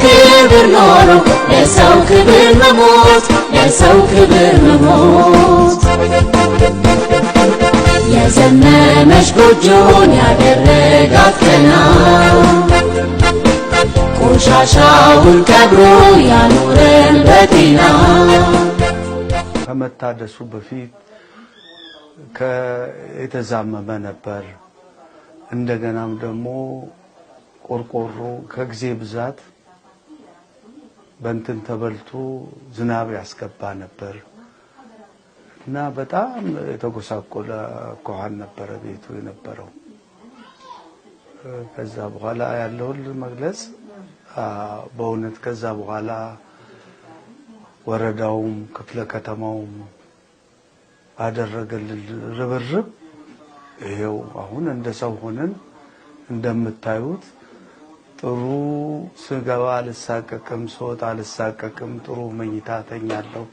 ክብር ኖሮ ለሰው ክብር መሞት ለሰው ክብር መሞት የዘመመች ጎጆን ያደረጋት ቀና ቆሻሻውን ቀብሮ ያኖረን በጤና ከመታደሱ በፊት የተዛመመ ነበር እንደገናም ደግሞ ቆርቆሮ ከጊዜ ብዛት በእንትን ተበልቶ ዝናብ ያስገባ ነበር እና በጣም የተጎሳቆለ ኮሃን ነበር ቤቱ የነበረው ከዛ በኋላ ያለውን መግለጽ በእውነት ከዛ በኋላ ወረዳውም ክፍለ ከተማውም አደረገልን ርብርብ ይሄው አሁን እንደሰው ሆነን እንደምታዩት ጥሩ ስገባ አልሳቀቅም ሶት አልሳቀቅም ጥሩ መኝታ ተኛለሁ